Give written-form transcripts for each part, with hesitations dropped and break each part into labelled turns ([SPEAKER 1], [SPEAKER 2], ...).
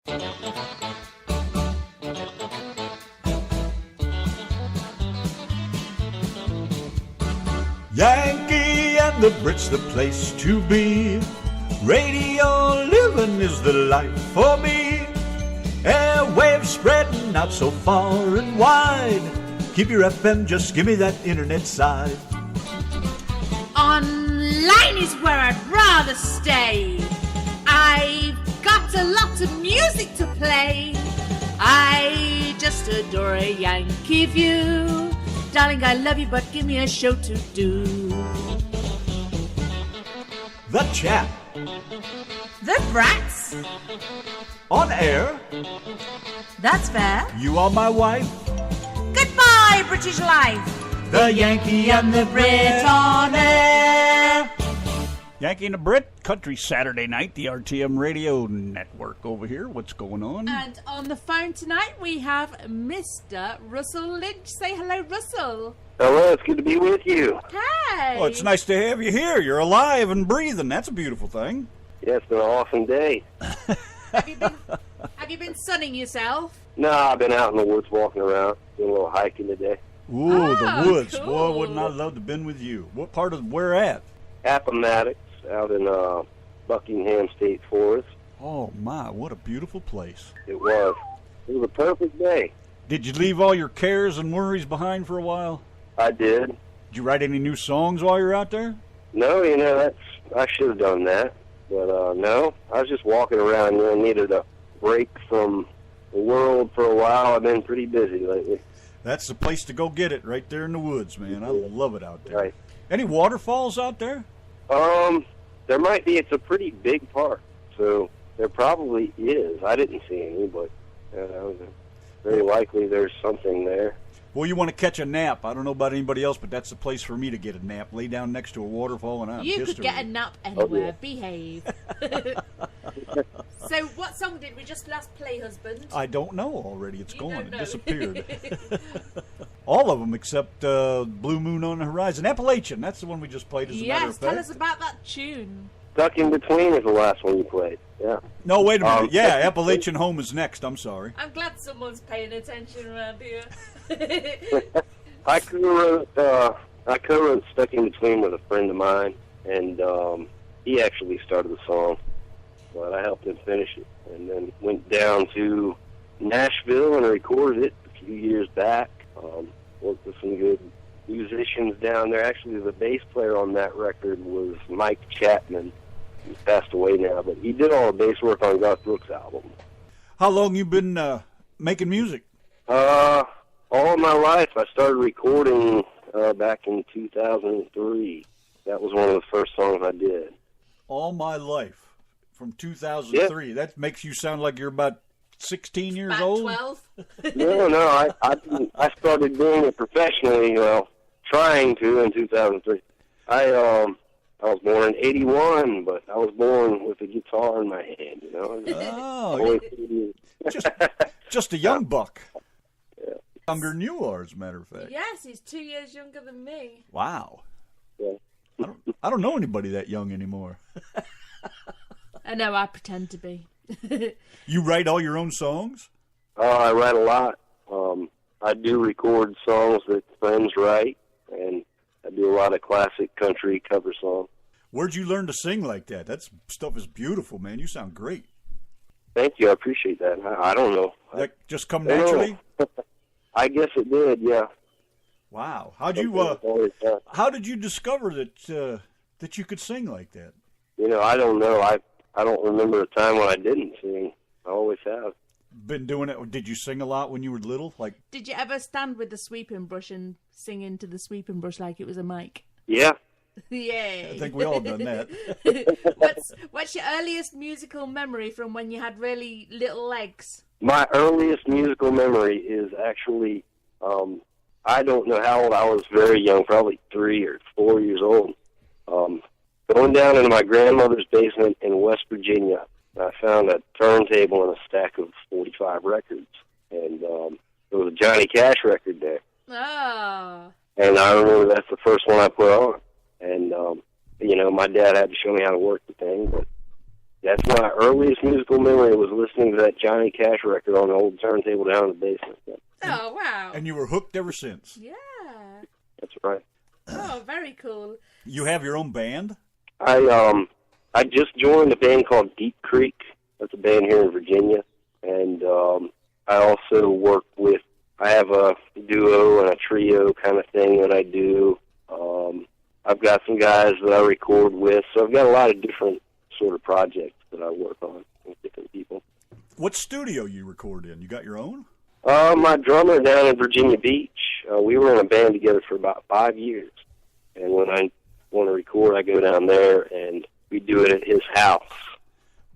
[SPEAKER 1] Yankee and the Brit's the place to be. Radio living is the life for me. Airwaves spreading out so far and wide. Keep your FM, just give me that internet side.
[SPEAKER 2] Online is where I'd rather stay. I've got a lot of music to play. I just adore a Yankee view. Darling, I love you, but give me a show to do.
[SPEAKER 1] The Chat.
[SPEAKER 2] The Brats.
[SPEAKER 1] On air.
[SPEAKER 2] That's fair.
[SPEAKER 1] You are my wife.
[SPEAKER 2] Goodbye, British life.
[SPEAKER 1] The Yankee and the Brit on air.
[SPEAKER 3] Yankee and the Brit, Country Saturday Night, the RTM Radio Network over here. What's going on?
[SPEAKER 2] And on the phone tonight, we have Mr. Russell Lynch. Say hello, Russell.
[SPEAKER 4] Hello, it's good to be with you.
[SPEAKER 2] Hey.
[SPEAKER 3] Oh, it's nice to have you here. You're alive and breathing. That's a beautiful thing.
[SPEAKER 4] Yeah, it's been an awesome day.
[SPEAKER 2] Have you been sunning yourself?
[SPEAKER 4] No, I've been out in the woods walking around, doing a little hiking today.
[SPEAKER 3] Ooh, the woods.
[SPEAKER 2] Cool.
[SPEAKER 3] Boy, wouldn't I love to have been with you. What part of where at?
[SPEAKER 4] Appomattox, out in Buckingham State Forest.
[SPEAKER 3] Oh, my, what a beautiful place.
[SPEAKER 4] It was a perfect day.
[SPEAKER 3] Did you leave all your cares and worries behind for a while?
[SPEAKER 4] I did.
[SPEAKER 3] Did you write any new songs while you were out there?
[SPEAKER 4] No, I should have done that. But, no, I was just walking around, needed a break from the world for a while. I've been pretty busy lately.
[SPEAKER 3] That's the place to go get it, right there in the woods, man. I love it out there.
[SPEAKER 4] Right.
[SPEAKER 3] Any waterfalls out there?
[SPEAKER 4] There might be. It's a pretty big park, so there probably is. I didn't see any, but very likely there's something there.
[SPEAKER 3] Well, you want to catch a nap. I don't know about anybody else, but that's the place for me to get a nap. Lay down next to a waterfall, and I'm
[SPEAKER 2] You could get a nap anywhere.
[SPEAKER 4] Oh, yeah.
[SPEAKER 2] Behave. So, what song did we just last play, husband?
[SPEAKER 3] I don't know already. It's
[SPEAKER 2] You
[SPEAKER 3] gone.
[SPEAKER 2] don't
[SPEAKER 3] It
[SPEAKER 2] know.
[SPEAKER 3] disappeared. All of them except Blue Moon on the Horizon. Appalachian. That's the one we just played, as a matter of
[SPEAKER 2] Yes,
[SPEAKER 3] fact.
[SPEAKER 2] tell us about that tune.
[SPEAKER 4] Stuck in Between is the last one you played. Yeah.
[SPEAKER 3] No, wait a minute. Yeah, Appalachian Home is next. I'm sorry.
[SPEAKER 2] I'm glad someone's paying attention around here.
[SPEAKER 4] I co-wrote Stuck in Between with a friend of mine, and he actually started the song, but I helped him finish it, and then went down to Nashville and recorded it a few years back. Worked with some good musicians down there. Actually, the bass player on that record was Mike Chapman. He's passed away now, but he did all the bass work on Garth Brooks' album.
[SPEAKER 3] How long you been making music?
[SPEAKER 4] All of my life. I started recording back in 2003. That was one of the first songs I did.
[SPEAKER 3] All my life. From 2003. Yeah. That makes you sound like you're about 16 years
[SPEAKER 2] About
[SPEAKER 3] old?
[SPEAKER 2] 12?
[SPEAKER 4] No, I started doing it professionally, trying to in 2003. I was born in 81, but I was born with a guitar in my hand,
[SPEAKER 3] Oh, just a young buck.
[SPEAKER 4] Yeah.
[SPEAKER 3] Younger than you are, as a matter of fact.
[SPEAKER 2] Yes, he's 2 years younger than me.
[SPEAKER 3] Wow.
[SPEAKER 4] Yeah.
[SPEAKER 3] I don't know anybody that young anymore.
[SPEAKER 2] I know, I pretend to be.
[SPEAKER 3] You write all your own songs?
[SPEAKER 4] I write a lot. I do record songs that friends write, and I do a lot of classic country cover songs.
[SPEAKER 3] Where'd you learn to sing like that? That stuff is beautiful, man. You sound great.
[SPEAKER 4] Thank you. I appreciate that. I don't know.
[SPEAKER 3] That just come naturally?
[SPEAKER 4] I guess it did, yeah.
[SPEAKER 3] Wow. How did you discover that you could sing like that?
[SPEAKER 4] I don't know. I don't remember a time when I didn't sing. I always have.
[SPEAKER 3] Been doing it. Did you sing a lot when you were little?
[SPEAKER 2] Did you ever stand with the sweeping brush and sing into the sweeping brush like it was a mic?
[SPEAKER 4] Yeah.
[SPEAKER 2] Yay.
[SPEAKER 3] I think we all done that.
[SPEAKER 2] What's your earliest musical memory from when you had really little legs?
[SPEAKER 4] My earliest musical memory is actually, I don't know how old. I was very young, probably 3 or 4 years old. Going down into my grandmother's basement in West Virginia, I found a turntable and a stack of 45 records. And there was a Johnny Cash record there.
[SPEAKER 2] Oh.
[SPEAKER 4] And I remember that's the first one I put on. And, my dad had to show me how to work the thing, but That's my earliest musical memory, was listening to that Johnny Cash record on the old turntable down in the basement.
[SPEAKER 2] Oh, wow.
[SPEAKER 3] And you were hooked ever since.
[SPEAKER 2] Yeah.
[SPEAKER 4] That's right.
[SPEAKER 2] Oh, very cool.
[SPEAKER 3] You have your own band?
[SPEAKER 4] I just joined a band called Deep Creek. That's a band here in Virginia. And I also work with, I have a duo and a trio kind of thing that I do. I've got some guys that I record with, so I've got a lot of different sort of projects that I work on with different people.
[SPEAKER 3] What studio you record in? You got your own?
[SPEAKER 4] My drummer down in Virginia Beach, we were in a band together for about 5 years. And when I want to record, I go down there, and we do it at his house.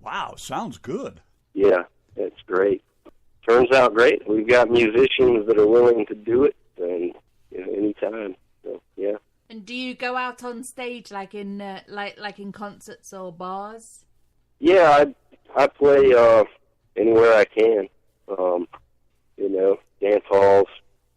[SPEAKER 3] Wow, sounds good.
[SPEAKER 4] Yeah, it's great. Turns out great. We've got musicians that are willing to do it, and anytime. So, yeah.
[SPEAKER 2] And do you go out on stage like in like in concerts or bars?
[SPEAKER 4] Yeah, I play anywhere I can. Dance halls,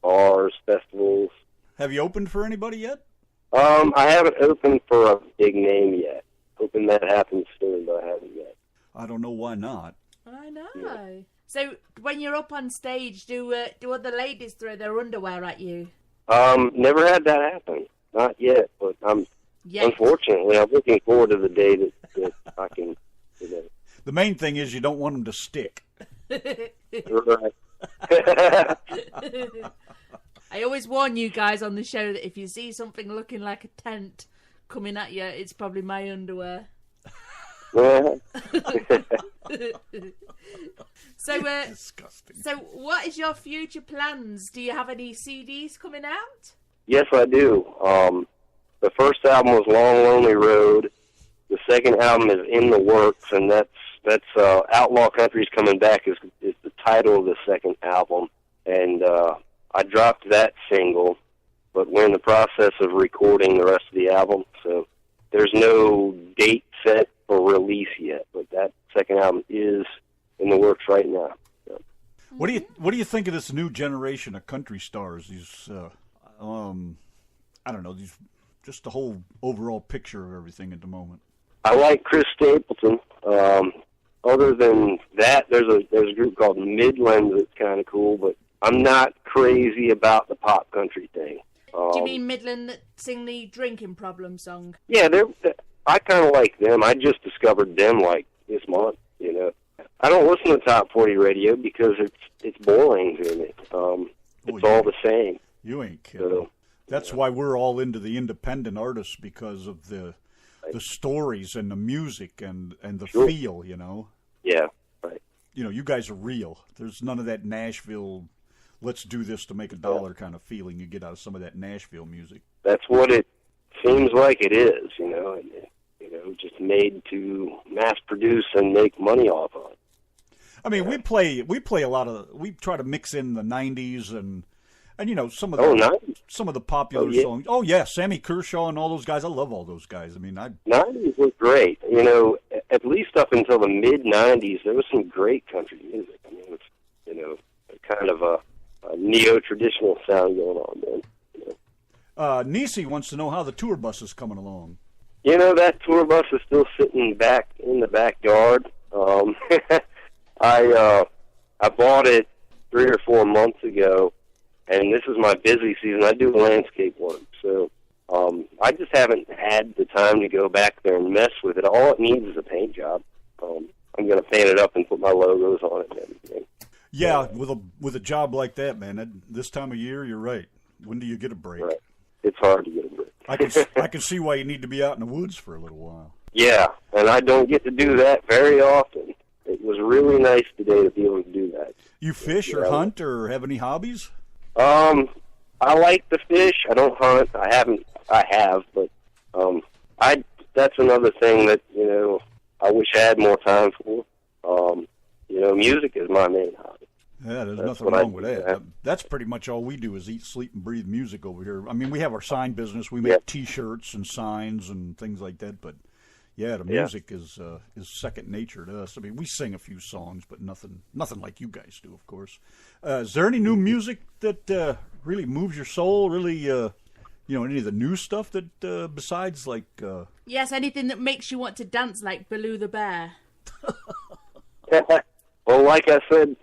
[SPEAKER 4] bars, festivals.
[SPEAKER 3] Have you opened for anybody yet?
[SPEAKER 4] I haven't opened for a big name yet. Hoping that happens soon, but I haven't yet.
[SPEAKER 3] I don't know why not.
[SPEAKER 2] I know.
[SPEAKER 4] Yeah.
[SPEAKER 2] So when you're up on stage, do other ladies throw their underwear at you?
[SPEAKER 4] Never had that happen. Not yet, but unfortunately, I'm looking forward to the day that I can,
[SPEAKER 3] The main thing is you don't want them to stick.
[SPEAKER 4] Right.
[SPEAKER 2] I always warn you guys on the show that if you see something looking like a tent coming at you, it's probably my underwear.
[SPEAKER 4] Yeah.
[SPEAKER 2] So,
[SPEAKER 3] Disgusting.
[SPEAKER 2] So what is your future plans? Do you have any CDs coming out?
[SPEAKER 4] Yes, I do. The first album was Long Lonely Road. The second album is in the works, and that's Outlaw Country's Coming Back is the title of the second album. And I dropped that single, but we're in the process of recording the rest of the album, so there's no date set for release yet, but that second album is in the works right now. So.
[SPEAKER 3] What do you think of this new generation of country stars? These I don't know, just the whole overall picture of everything at the moment.
[SPEAKER 4] I like Chris Stapleton. Other than that, there's a group called Midland that's kind of cool, but I'm not crazy about the pop country thing.
[SPEAKER 2] Do you mean Midland that sing the drinking problem song?
[SPEAKER 4] Yeah, I kind of like them. I just discovered them like this month. I don't listen to Top 40 radio because it's boring to me. It's all the same.
[SPEAKER 3] You ain't kidding.
[SPEAKER 4] So,
[SPEAKER 3] That's why we're all into the independent artists, because of the stories and the music and the feel,
[SPEAKER 4] Yeah, right.
[SPEAKER 3] You guys are real. There's none of that Nashville, let's do this to make a dollar kind of feeling you get out of some of that Nashville music.
[SPEAKER 4] That's what it seems like it is, just made to mass produce and make money off of it.
[SPEAKER 3] I mean, we play a lot of, we try to mix in the 90s and some of the
[SPEAKER 4] 90s.
[SPEAKER 3] Some of the popular songs. Oh yeah, Sammy Kershaw and all those guys. I love all those guys. I mean,
[SPEAKER 4] 90s was great. At least up until the mid 90s, there was some great country music. I mean, it was kind of a neo-traditional sound going on then.
[SPEAKER 3] Nisi wants to know how the tour bus is coming along.
[SPEAKER 4] That tour bus is still sitting back in the backyard. I bought it 3 or 4 months ago, and this is my busy season. I do landscape work, so I just haven't had the time to go back there and mess with it. All it needs is a paint job. I'm going to paint it up and put my logos on it and everything.
[SPEAKER 3] Yeah, with a job like that, man, this time of year, you're right. When do you get a break?
[SPEAKER 4] Right. It's hard to get a break.
[SPEAKER 3] I can see why you need to be out in the woods for a little while.
[SPEAKER 4] Yeah, and I don't get to do that very often. It was really nice today to be able to do that.
[SPEAKER 3] You fish or hunt or have any hobbies?
[SPEAKER 4] I like to fish. I don't hunt. I have, but that's another thing that, I wish I had more time for. Music is my main hobby.
[SPEAKER 3] Yeah, there's nothing wrong with that. That's pretty much all we do is eat, sleep, and breathe music over here. I mean, we have our sign business. We make T-shirts and signs and things like that. But yeah, the music is second nature to us. I mean, we sing a few songs, but nothing like you guys do, of course. Is there any new music that really moves your soul? Really, any of the new stuff that besides like?
[SPEAKER 2] Yes, anything that makes you want to dance like Baloo the Bear.
[SPEAKER 4] Well, like I said,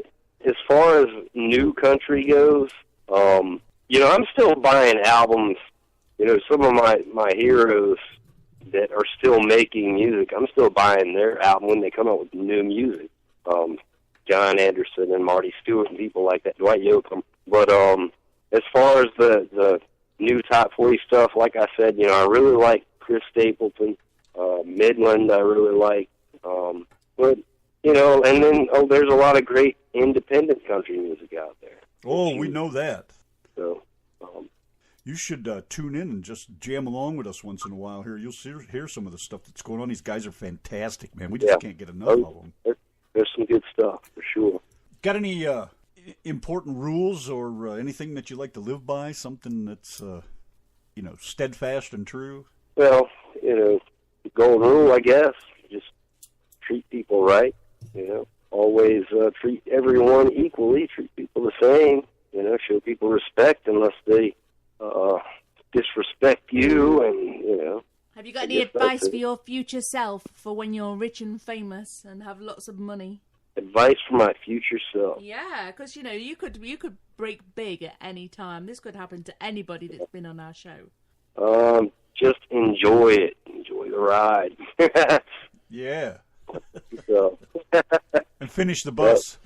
[SPEAKER 4] as far as new country goes, I'm still buying albums. Some of my heroes that are still making music, I'm still buying their album when they come out with new music. John Anderson and Marty Stewart and people like that, Dwight Yoakam. But as far as the new top 40 stuff, like I said, I really like Chris Stapleton, Midland I really like. But, and then, there's a lot of great independent country music out there.
[SPEAKER 3] Oh, we know that.
[SPEAKER 4] So,
[SPEAKER 3] you should tune in and just jam along with us once in a while here. You'll hear some of the stuff that's going on. These guys are fantastic, man. We just can't get enough of them.
[SPEAKER 4] There's some good stuff, for sure.
[SPEAKER 3] Got any important rules or anything that you like to live by? Something that's, steadfast and true?
[SPEAKER 4] Well, the golden rule, I guess, just treat people right. Always treat everyone equally, treat people the same. Show people respect unless they disrespect you, and
[SPEAKER 2] Have you got any advice for your future self for when you're rich and famous and have lots of money?
[SPEAKER 4] Advice for my future self.
[SPEAKER 2] Yeah, because you could break big at any time. This could happen to anybody that's been on our show.
[SPEAKER 4] Just enjoy it. Enjoy the ride.
[SPEAKER 3] Yeah.
[SPEAKER 4] So.
[SPEAKER 3] And finish the bus.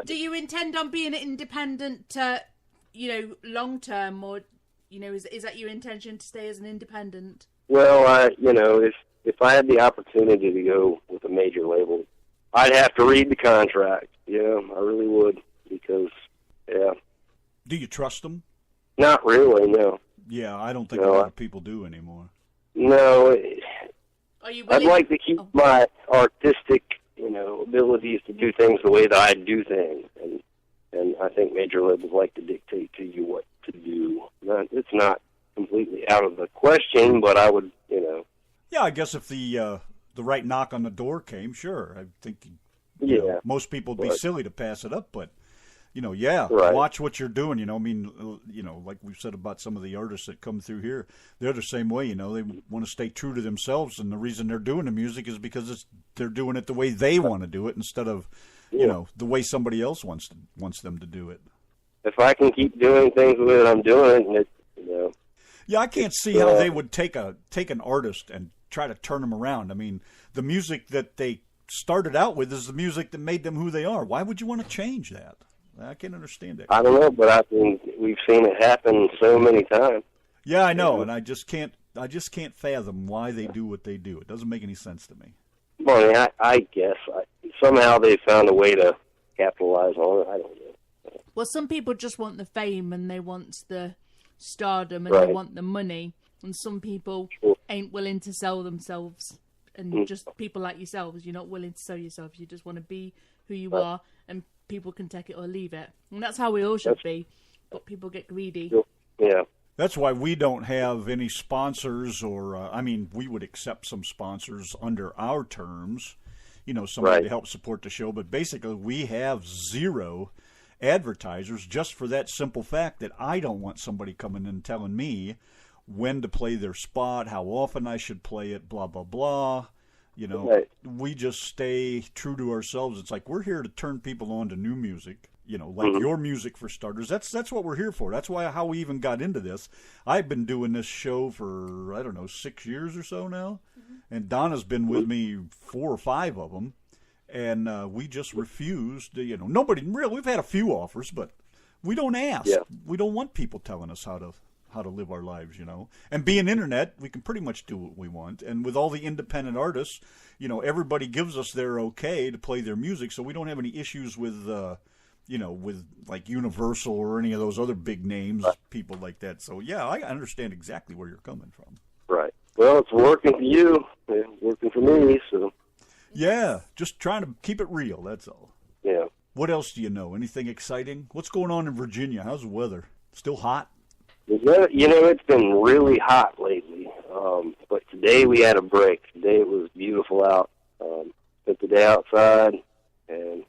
[SPEAKER 2] Do you intend on being independent, long term, or is that your intention to stay as an independent?
[SPEAKER 4] Well, if I had the opportunity to go with a major label, I'd have to read the contract. Yeah, I really would, because
[SPEAKER 3] Do you trust them?
[SPEAKER 4] Not really, no.
[SPEAKER 3] Yeah, I don't think a lot of people do anymore.
[SPEAKER 4] No.
[SPEAKER 2] Are you
[SPEAKER 4] I'd like to keep my artistic, abilities to do things the way that I do things, and I think major labels like to dictate to you what to do. It's not completely out of the question, but I would,
[SPEAKER 3] Yeah, I guess if the right knock on the door came, sure. I think most people would be silly to pass it up, but
[SPEAKER 4] right.
[SPEAKER 3] Watch what you're doing. Like we've said about some of the artists that come through here, they're the same way. They want to stay true to themselves, and the reason they're doing the music is because they're doing it the way they want to do it instead of the way somebody else wants them to do it.
[SPEAKER 4] If I can keep doing things the way that I'm doing it,
[SPEAKER 3] Yeah, I can't see how they would take an artist and try to turn them around. I mean, the music that they started out with is the music that made them who they are. Why would you want to change that? I can't understand it.
[SPEAKER 4] I don't know, but we've seen it happen so many times.
[SPEAKER 3] Yeah, I know, and I just can't fathom why they do what they do. It doesn't make any sense to me.
[SPEAKER 4] Well, I guess somehow they found a way to capitalize on it. I don't know.
[SPEAKER 2] Well, some people just want the fame and they want the stardom and they want the money, and some people ain't willing to sell themselves. And just people like yourselves, you're not willing to sell yourself. You just want to be who you are, and people can take it or leave it. And that's how we all should be. But people get greedy.
[SPEAKER 4] Yeah.
[SPEAKER 3] That's why we don't have any sponsors, or we would accept some sponsors under our terms, somebody to help support the show. But basically, we have zero advertisers, just for that simple fact that I don't want somebody coming in telling me when to play their spot, how often I should play it, blah, blah, blah. We just stay true to ourselves. It's like we're here to turn people on to new music, like your music for starters. That's what we're here for. That's how we even got into this. I've been doing this show for, 6 years or so now, and Donna's been with me 4 or 5 of them, and we just refused. Nobody really. We've had a few offers, but we don't ask. Yeah. We don't want people telling us how to live our lives, And being internet, we can pretty much do what we want. And with all the independent artists, everybody gives us their okay to play their music, so we don't have any issues with, with like Universal or any of those other big names, people like that. So, yeah, I understand exactly where you're coming from.
[SPEAKER 4] Right. Well, it's working for you. It's working for me, so.
[SPEAKER 3] Yeah, just trying to keep it real, that's all.
[SPEAKER 4] Yeah.
[SPEAKER 3] What else do you know? Anything exciting? What's going on in Virginia? How's the weather? Still hot?
[SPEAKER 4] It's been really hot lately, but today we had a break. Today it was beautiful out. Spent the day outside, and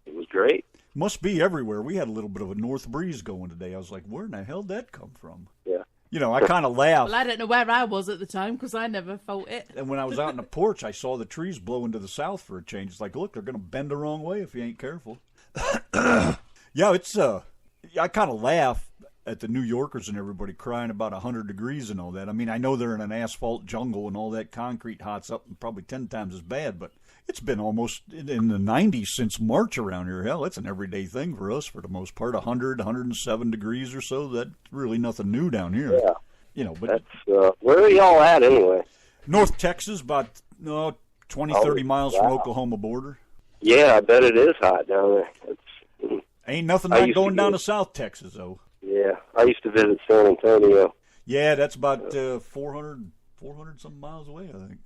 [SPEAKER 4] it was great.
[SPEAKER 3] Must be everywhere. We had a little bit of a north breeze going today. I was like, where in the hell did that come from?
[SPEAKER 4] Yeah.
[SPEAKER 3] You know, I kind of laugh.
[SPEAKER 2] Well, I don't know where I was at the time because I never felt it.
[SPEAKER 3] And when I was out on the porch, I saw the trees blowing to the south for a change. It's like, look, they're going to bend the wrong way if you ain't careful. Yeah, it's I kind of laugh at the New Yorkers and everybody crying about 100 degrees and all that. I mean, I know they're in an asphalt jungle and all that concrete hots up and probably 10 times as bad, but it's been almost in the 90s since March around here. Hell, it's an everyday thing for us for the most part. 100, 107 degrees or so. That's really nothing new down here.
[SPEAKER 4] Yeah.
[SPEAKER 3] You know, but
[SPEAKER 4] that's, where are y'all at anyway?
[SPEAKER 3] North Texas, about 20, 30 miles from Oklahoma border.
[SPEAKER 4] Yeah, I bet it is hot down there.
[SPEAKER 3] Ain't nothing like going down to South Texas, though.
[SPEAKER 4] Yeah, I used to visit San Antonio.
[SPEAKER 3] Yeah, that's about 400 some miles away, I think.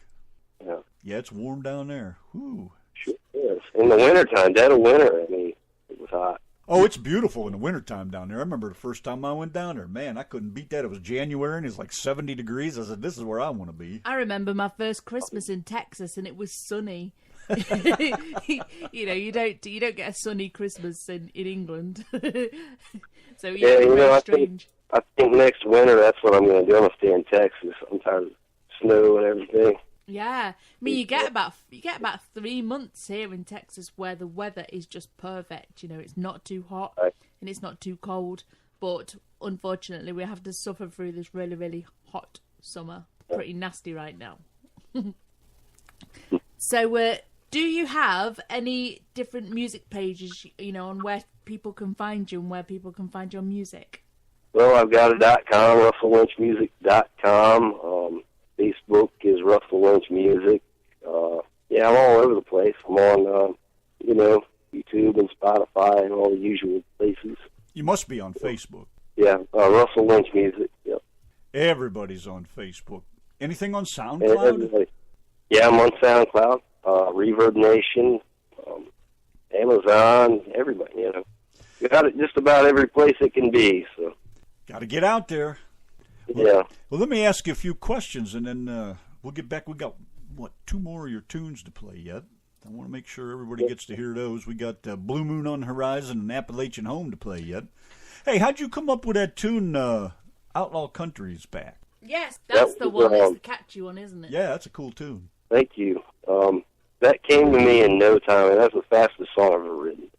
[SPEAKER 4] Yeah.
[SPEAKER 3] Yeah, it's warm down there. Whew.
[SPEAKER 4] Sure is. In the wintertime, dead of winter, I mean, it was hot.
[SPEAKER 3] Oh, it's beautiful in the wintertime down there. I remember the first time I went down there. Man, I couldn't beat that. It was January and it's like 70 degrees. I said, this is where I want to be.
[SPEAKER 2] I remember my first Christmas in Texas and it was sunny. You know, you don't get a sunny Christmas in England. So yeah,
[SPEAKER 4] you know,
[SPEAKER 2] strange.
[SPEAKER 4] I think next winter that's what I'm going to do. I'm going to stay in Texas. I'm tired of snow and everything.
[SPEAKER 2] Yeah, I mean, you get about 3 months here in Texas where the weather is just perfect. You know, it's not too hot and it's not too cold. But unfortunately, we have to suffer through this really, really hot summer. Pretty nasty right now. So, do you have any different music pages, you know, on where people can find you and where people can find your music?
[SPEAKER 4] Well, I've got a .com, RussellLynchMusic.com. Facebook is Russell Lynch Music. Yeah, I'm all over the place. I'm on, YouTube and Spotify and all the usual places.
[SPEAKER 3] You must be on Facebook.
[SPEAKER 4] Yeah, Russell Lynch Music. Yep.
[SPEAKER 3] Everybody's on Facebook. Anything on SoundCloud?
[SPEAKER 4] Yeah, I'm on SoundCloud, Reverb Nation, Amazon, everybody, you know. You got it just about every place it can be, so.
[SPEAKER 3] Got to get out there.
[SPEAKER 4] Yeah.
[SPEAKER 3] Well, let me ask you a few questions, and then we'll get back. We got, 2 more of your tunes to play yet. I want to make sure everybody gets to hear those. We got Blue Moon on the Horizon and Appalachian Home to play yet. Hey, how'd you come up with that tune, Outlaw Country's Back?
[SPEAKER 2] Yes, that's the one. That's the catchy one, isn't it?
[SPEAKER 3] Yeah, that's a cool tune.
[SPEAKER 4] Thank you. That came to me in no time, and that's the fastest song I've ever written.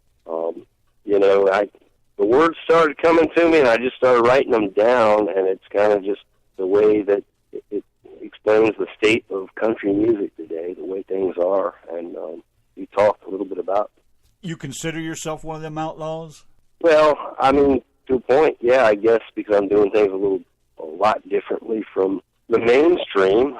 [SPEAKER 4] The words started coming to me, and I just started writing them down, and it's kind of just the way that it explains the state of country music today, the way things are, and you talked a little bit about it.
[SPEAKER 3] You consider yourself one of them outlaws?
[SPEAKER 4] Well, I mean, to a point, yeah, I guess, because I'm doing things a lot differently from the mainstream,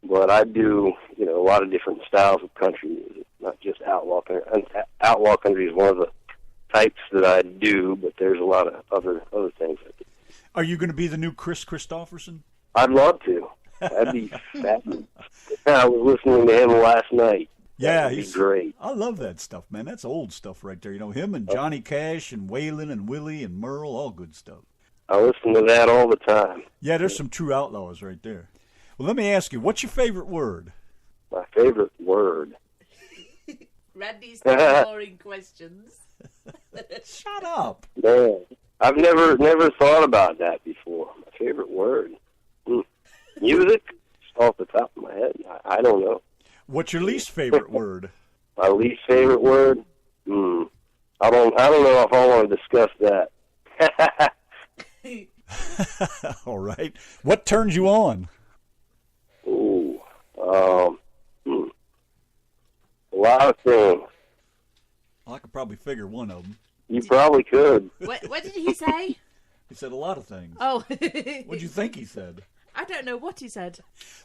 [SPEAKER 4] but I do, a lot of different styles of country music, not just outlaw country. And outlaw country is one of the types that I do, but there's a lot of other things I do.
[SPEAKER 3] Are you going to be the new Chris Christopherson?
[SPEAKER 4] I'd love to. That'd be fascinating. I was listening to him last night.
[SPEAKER 3] Yeah,
[SPEAKER 4] he's great.
[SPEAKER 3] I love that stuff, man. That's old stuff right there. Him and Johnny Cash and Waylon and Willie and Merle, all good stuff.
[SPEAKER 4] I listen to that all the time.
[SPEAKER 3] Yeah, there's some true outlaws right there. Well, let me ask you, what's your favorite word?
[SPEAKER 4] My favorite word?
[SPEAKER 2] Randy's boring questions.
[SPEAKER 3] Shut up.
[SPEAKER 4] Man, I've never thought about that before. My favorite word? Music? Just off the top of my head. I don't know.
[SPEAKER 3] What's your least favorite word?
[SPEAKER 4] My least favorite word? I don't know if I want to discuss that.
[SPEAKER 3] All right. What turns you on?
[SPEAKER 4] Ooh. A lot of things.
[SPEAKER 3] Well, I could probably figure one of them.
[SPEAKER 4] You probably could.
[SPEAKER 2] What did he say?
[SPEAKER 3] He said a lot of things.
[SPEAKER 2] Oh.
[SPEAKER 3] What'd you think he said?
[SPEAKER 2] I don't know what he said.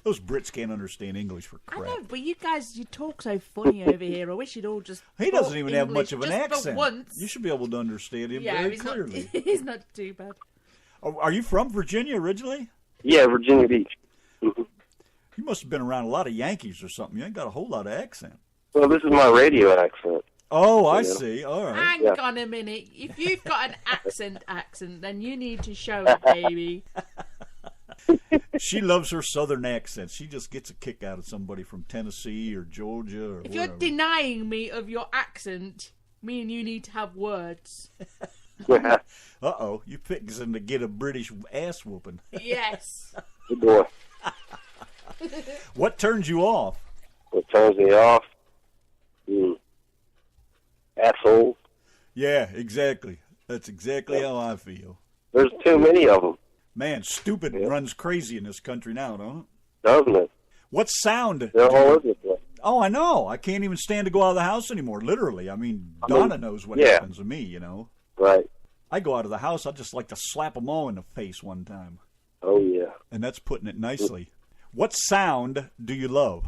[SPEAKER 3] Those Brits can't understand English for crap.
[SPEAKER 2] I know, but you guys, you talk so funny over here. I wish you'd all just
[SPEAKER 3] He doesn't even
[SPEAKER 2] English
[SPEAKER 3] have much of an
[SPEAKER 2] just
[SPEAKER 3] accent.
[SPEAKER 2] For once.
[SPEAKER 3] You should be able to understand him very clearly.
[SPEAKER 2] He's not too bad.
[SPEAKER 3] Oh, are you from Virginia originally?
[SPEAKER 4] Yeah, Virginia Beach.
[SPEAKER 3] You must have been around a lot of Yankees or something. You ain't got a whole lot of accent.
[SPEAKER 4] Well, this is my radio accent.
[SPEAKER 3] Oh, I see. All right.
[SPEAKER 2] Hang on a minute. If you've got an accent, then you need to show it, baby.
[SPEAKER 3] She loves her southern accent. She just gets a kick out of somebody from Tennessee or Georgia or
[SPEAKER 2] If
[SPEAKER 3] wherever.
[SPEAKER 2] you're denying me of your accent, me and you need to have words.
[SPEAKER 3] Uh-oh, you fixing to get a British ass whooping.
[SPEAKER 2] Yes.
[SPEAKER 4] Good boy.
[SPEAKER 3] What turns you off?
[SPEAKER 4] What turns me off? Asshole.
[SPEAKER 3] Yeah, exactly. That's exactly how I feel.
[SPEAKER 4] There's too many of them.
[SPEAKER 3] Man, stupid runs crazy in this country now, don't it?
[SPEAKER 4] Doesn't it?
[SPEAKER 3] What sound?
[SPEAKER 4] They're all over the place.
[SPEAKER 3] Oh, I know. I can't even stand to go out of the house anymore, literally. I mean, Donna knows what happens to me, you know.
[SPEAKER 4] Right.
[SPEAKER 3] I go out of the house, I'd just like to slap them all in the face one time.
[SPEAKER 4] Oh, yeah.
[SPEAKER 3] And that's putting it nicely. What sound do you love?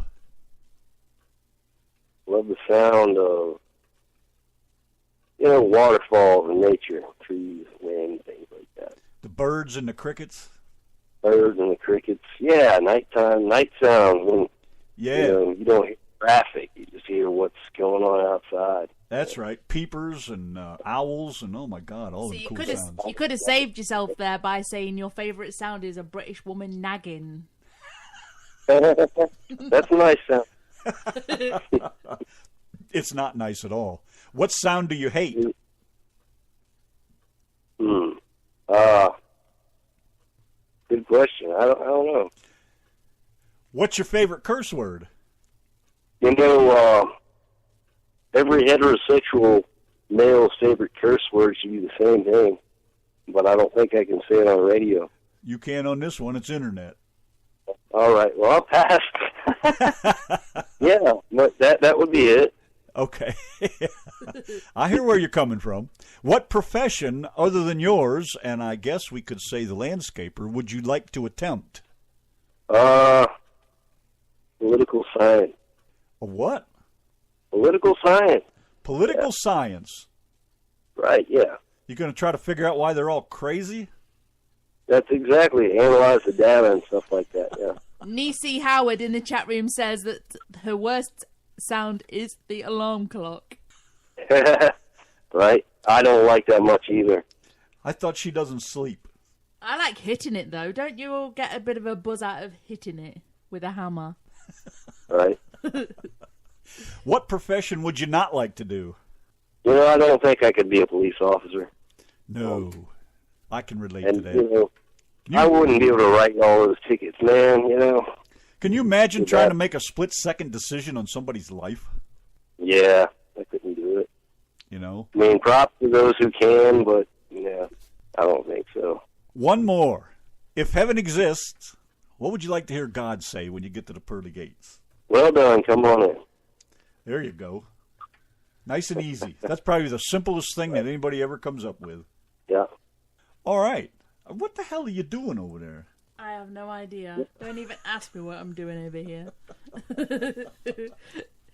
[SPEAKER 4] Love the sound of, waterfalls and nature, trees, wind, things like that.
[SPEAKER 3] The birds and the crickets?
[SPEAKER 4] Birds and the crickets. Yeah, nighttime, night sounds. When, you don't hear traffic. You just hear what's going on outside.
[SPEAKER 3] That's right. Peepers and owls and, oh, my God, all the cool sounds.
[SPEAKER 2] You could have saved yourself there by saying your favourite sound is a British woman nagging.
[SPEAKER 4] That's a nice sound.
[SPEAKER 3] It's not nice at all. What sound do you hate?
[SPEAKER 4] Good question. I don't know.
[SPEAKER 3] What's your favorite curse word?
[SPEAKER 4] Every heterosexual male's favorite curse word should be the same thing, but I don't think I can say it on radio.
[SPEAKER 3] You can on this one. It's internet.
[SPEAKER 4] All right. Well, I'll pass. Yeah, but that would be it.
[SPEAKER 3] Okay. I hear where you're coming from. What profession, other than yours, and I guess we could say the landscaper, would you like to attempt?
[SPEAKER 4] Political science.
[SPEAKER 3] A what?
[SPEAKER 4] Political science.
[SPEAKER 3] Political science.
[SPEAKER 4] Right, yeah.
[SPEAKER 3] You're going to try to figure out why they're all crazy?
[SPEAKER 4] That's exactly. Analyze the data and stuff like that, yeah.
[SPEAKER 2] Nisi Howard in the chat room says that her worst sound is the alarm clock.
[SPEAKER 4] Right. I don't like that much either.
[SPEAKER 3] I thought she doesn't sleep.
[SPEAKER 2] I like hitting it, though. Don't you all get a bit of a buzz out of hitting it with a hammer?
[SPEAKER 4] Right.
[SPEAKER 3] What profession would you not like to do?
[SPEAKER 4] I don't think I could be a police officer.
[SPEAKER 3] No. I can relate to that.
[SPEAKER 4] I wouldn't be able to write all those tickets, man,
[SPEAKER 3] Can you imagine trying to make a split-second decision on somebody's life?
[SPEAKER 4] Yeah, I couldn't do it. I mean, props to those who can, but, I don't think so.
[SPEAKER 3] One more. If heaven exists, what would you like to hear God say when you get to the pearly gates?
[SPEAKER 4] Well done. Come on in.
[SPEAKER 3] There you go. Nice and easy. That's probably the simplest thing that anybody ever comes up with.
[SPEAKER 4] Yeah.
[SPEAKER 3] All right. What the hell are you doing over there?
[SPEAKER 2] I have no idea. Don't even ask me what I'm doing over here.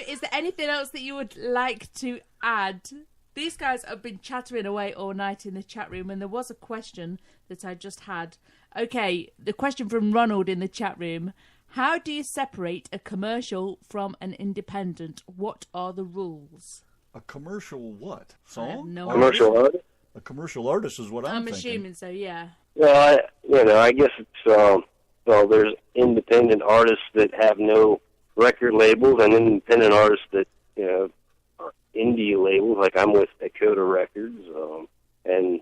[SPEAKER 2] Is there anything else that you would like to add? These guys have been chattering away all night in the chat room, and there was a question that I just had. Okay, the question from Ronald in the chat room. How do you separate a commercial from an independent? What are the rules?
[SPEAKER 3] A commercial what? Song?
[SPEAKER 2] No
[SPEAKER 4] commercial artist?
[SPEAKER 3] A commercial artist is what I'm thinking.
[SPEAKER 2] assuming so, yeah.
[SPEAKER 4] Well, I guess it's, there's independent artists that have no record labels and independent artists that, are indie labels, like I'm with Dakota Records, and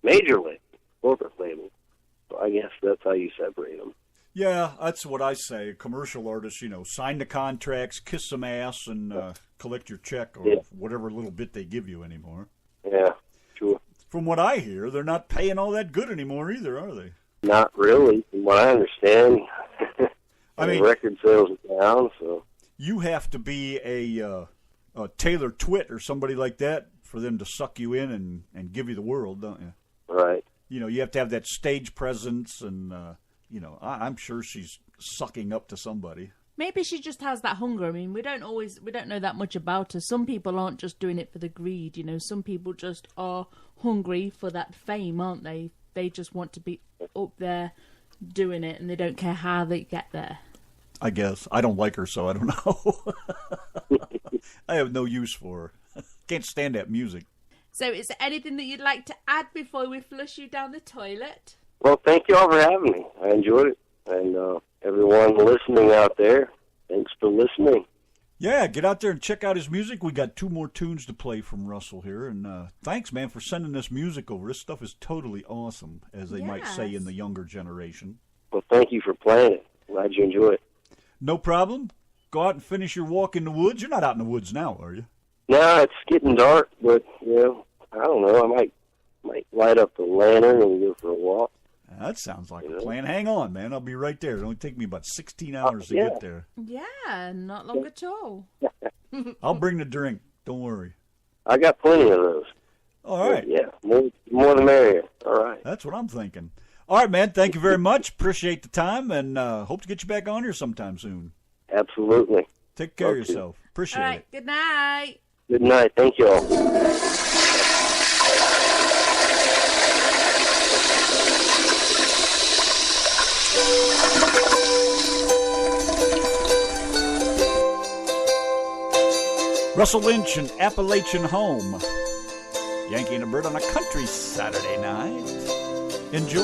[SPEAKER 4] major labels, corporate labels. So I guess that's how you separate them.
[SPEAKER 3] Yeah, that's what I say. Commercial artists, sign the contracts, kiss some ass, and collect your check or whatever little bit they give you anymore.
[SPEAKER 4] Yeah, sure.
[SPEAKER 3] From what I hear, they're not paying all that good anymore either, are they?
[SPEAKER 4] Not really, from what I understand.
[SPEAKER 3] I mean,
[SPEAKER 4] record sales are down, so.
[SPEAKER 3] You have to be a Taylor Twitt or somebody like that for them to suck you in and give you the world, don't you?
[SPEAKER 4] Right.
[SPEAKER 3] You have to have that stage presence and... I'm sure she's sucking up to somebody.
[SPEAKER 2] Maybe she just has that hunger. I mean, we don't know that much about her. Some people aren't just doing it for the greed, Some people just are hungry for that fame, aren't they? They just want to be up there doing it, and they don't care how they get there.
[SPEAKER 3] I guess. I don't like her, so I don't know. I have no use for her. Can't stand that music.
[SPEAKER 2] So is there anything that you'd like to add before we flush you down the toilet?
[SPEAKER 4] Well, thank you all for having me. I enjoyed it. And everyone listening out there, thanks for listening.
[SPEAKER 3] Yeah, get out there and check out his music. We got 2 more tunes to play from Russell here. And thanks, man, for sending this music over. This stuff is totally awesome, as they might say in the younger generation.
[SPEAKER 4] Well, thank you for playing it. Glad you enjoy it.
[SPEAKER 3] No problem. Go out and finish your walk in the woods. You're not out in the woods now, are you?
[SPEAKER 4] No, it's getting dark, but, I don't know. I might light up the lantern and go for a walk.
[SPEAKER 3] That sounds like a plan. Hang on, man. I'll be right there. It'll only take me about 16 hours to get there.
[SPEAKER 2] Yeah, not long at all.
[SPEAKER 3] I'll bring the drink. Don't worry.
[SPEAKER 4] I got plenty of those.
[SPEAKER 3] All right.
[SPEAKER 4] Yeah, more the merrier. All right.
[SPEAKER 3] That's what I'm thinking. All right, man. Thank you very much. Appreciate the time, and hope to get you back on here sometime soon.
[SPEAKER 4] Absolutely.
[SPEAKER 3] Take care of yourself. Appreciate
[SPEAKER 2] All right,
[SPEAKER 3] it.
[SPEAKER 2] good night.
[SPEAKER 4] Good night. Thank you all.
[SPEAKER 3] Russell Lynch and Appalachian Home. Yanki and a Brit on a country Saturday night. Enjoy.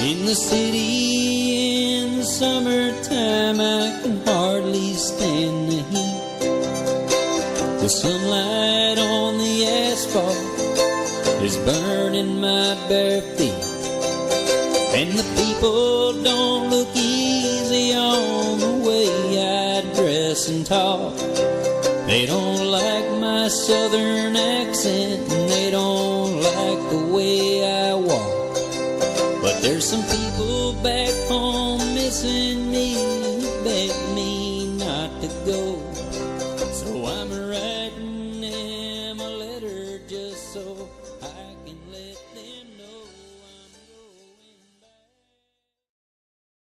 [SPEAKER 5] In the city in the summertime, I can hardly stand the heat. The sunlight on the asphalt is burning my bare feet. And the people don't look easy on the way I dress and talk. They don't like my southern accent, and they don't like the way I walk. But there's some people back home missing